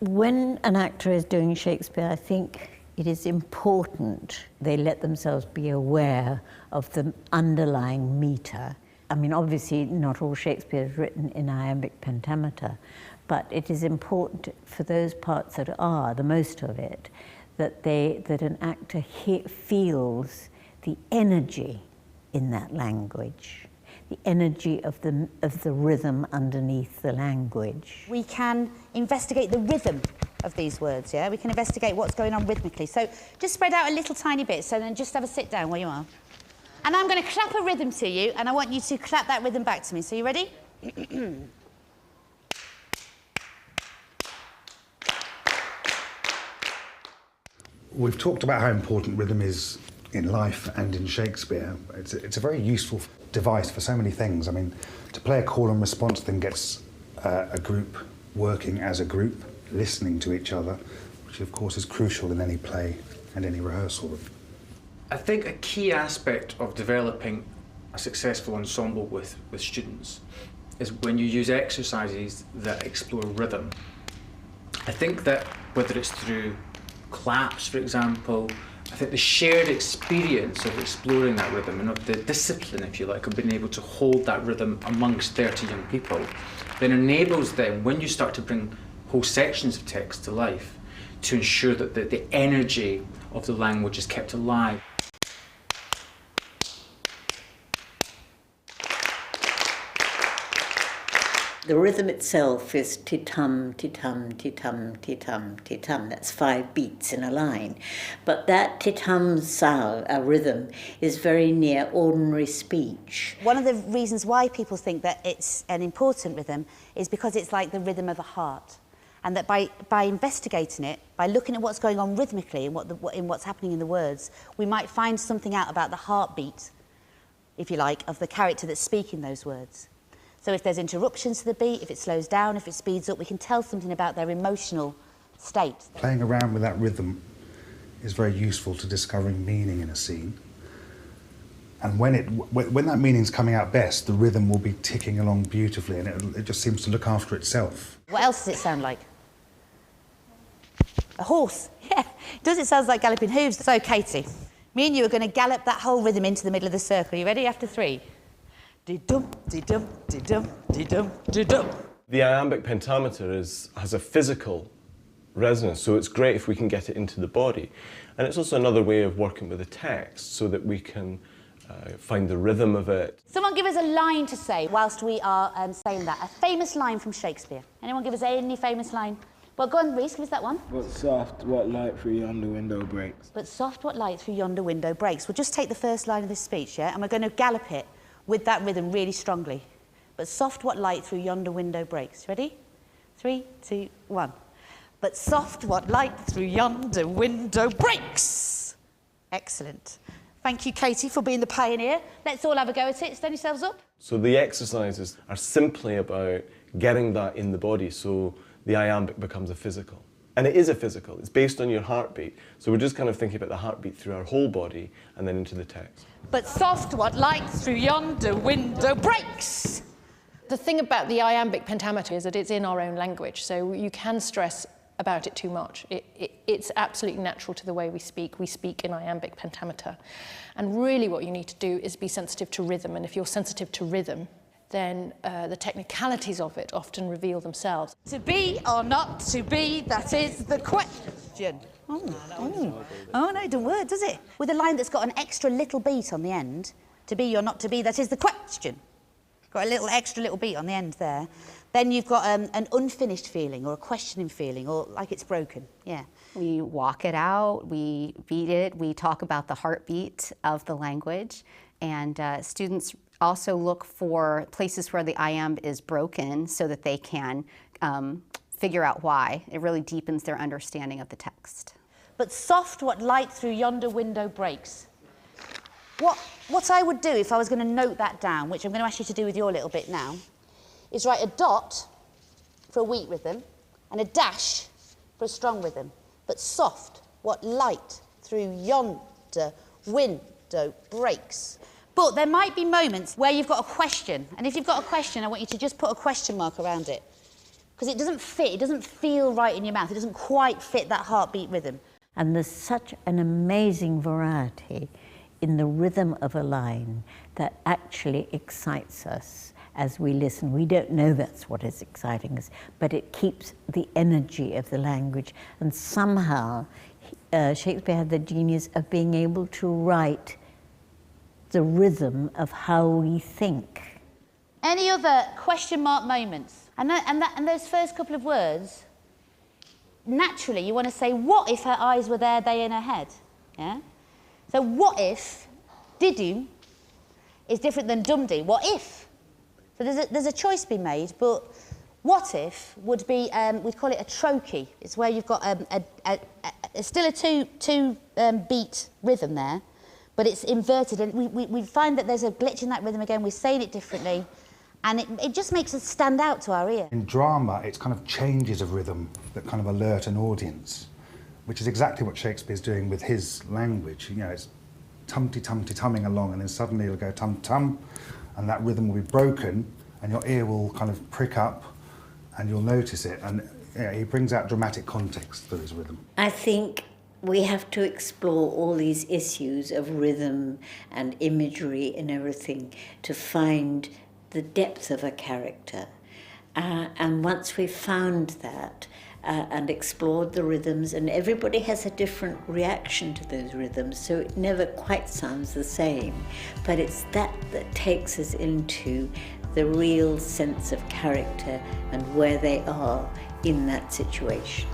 When an actor is doing Shakespeare, I think it is important they let themselves be aware of the underlying meter. I mean, obviously not all Shakespeare is written in iambic pentameter, but it is important for those parts that are, the most of it, that an actor feels the energy in that language, the energy of the rhythm underneath the language. We can investigate the rhythm of these words, yeah? We can investigate what's going on rhythmically. So just spread out a little tiny bit, so then just have a sit down where you are. And I'm going to clap a rhythm to you, and I want you to clap that rhythm back to me. So you ready? We've talked about how important rhythm is in life and in Shakespeare. It's a very useful device for so many things. I mean, to play a call and response thing gets a group working as a group, listening to each other, which of course is crucial in any play and any rehearsal. I think a key aspect of developing a successful ensemble with students is when you use exercises that explore rhythm. I think that whether it's through claps, for example, I think the shared experience of exploring that rhythm and of the discipline, if you like, of being able to hold that rhythm amongst 30 young people, then enables them, when you start to bring whole sections of text to life, to ensure that the energy of the language is kept alive. The rhythm itself is ti-tum, ti-tum, ti-tum, ti-tum, ti-tum. That's 5 beats in a line. But that ti-tum sound, a rhythm, is very near ordinary speech. One of the reasons why people think that it's an important rhythm is because it's like the rhythm of a heart. And that by investigating it, by looking at what's going on rhythmically and what's happening in the words, we might find something out about the heartbeat, if you like, of the character that's speaking those words. So if there's interruptions to the beat, if it slows down, if it speeds up, we can tell something about their emotional state. Playing around with that rhythm is very useful to discovering meaning in a scene. And when that meaning's coming out best, the rhythm will be ticking along beautifully, and it just seems to look after itself. What else does it sound like? A horse, yeah. Does it sound like galloping hooves? So, Katie, me and you are going to gallop that whole rhythm into the middle of the circle. Are you ready? After 3. Dee-dum, dee-dum, dee-dum, dee-dum, dee-dum. The iambic pentameter has a physical resonance, so it's great if we can get it into the body. And it's also another way of working with the text so that we can find the rhythm of it. Someone give us a line to say whilst we are saying that. A famous line from Shakespeare. Anyone give us any famous line? Well, go on, Reese, give us that one. But soft, what light through yonder window breaks. But soft, what light through yonder window breaks. We'll just take the first line of this speech, yeah? And we're going to gallop it with that rhythm really strongly. But soft, what light through yonder window breaks. Ready? 3, 2, 1. But soft, what light through yonder window breaks. Excellent. Thank you, Katie, for being the pioneer. Let's all have a go at it. Stand yourselves up. So the exercises are simply about getting that in the body so the iambic becomes a physical. And it is a physical. It's based on your heartbeat. So we're just kind of thinking about the heartbeat through our whole body and then into the text. But soft, what light through yonder window breaks. The thing about the iambic pentameter is that it's in our own language, so you can stress about it too much. It's absolutely natural to the way we speak. We speak in iambic pentameter. And really what you need to do is be sensitive to rhythm, and if you're sensitive to rhythm, then the technicalities of it often reveal themselves. To be or not to be, that is the question. Oh, no, it doesn't work, does it? With a line that's got an extra little beat on the end, to be or not to be, that is the question. Got a little extra little beat on the end there. Then you've got an unfinished feeling or a questioning feeling or like it's broken, yeah. We walk it out, we beat it, we talk about the heartbeat of the language, and students also look for places where the iamb is broken so that they can figure out why. It really deepens their understanding of the text. But soft, what light through yonder window breaks. What I would do if I was going to note that down, which I'm going to ask you to do with your little bit now, is write a dot for a weak rhythm and a dash for a strong rhythm. But soft, what light through yonder window breaks. But there might be moments where you've got a question, and if you've got a question, I want you to just put a question mark around it. because it doesn't fit, it doesn't feel right in your mouth, it doesn't quite fit that heartbeat rhythm. And there's such an amazing variety in the rhythm of a line that actually excites us as we listen. We don't know that's what is exciting us, but it keeps the energy of the language. And somehow Shakespeare had the genius of being able to write the rhythm of how we think. Any other question mark moments? And those first couple of words, naturally you want to say, what if her eyes were there, they in her head? Yeah? So what if didu is different than dumdi? What if? So there's a choice being made, but what if would be, we'd call it a trochee. It's where you've got still a two beat rhythm there, but it's inverted, and we find that there's a glitch in that rhythm again. We're saying it differently, and it just makes it stand out to our ear. In drama, it's kind of changes of rhythm that kind of alert an audience, which is exactly what Shakespeare's doing with his language. You know, it's tumty-tumty-tumming along, and then suddenly it'll go tum-tum, and that rhythm will be broken, and your ear will kind of prick up, and you'll notice it, and he brings out dramatic context through his rhythm. I think we have to explore all these issues of rhythm and imagery and everything to find the depth of a character. And once we've found that and explored the rhythms, and everybody has a different reaction to those rhythms, so it never quite sounds the same, but it's that takes us into the real sense of character and where they are in that situation.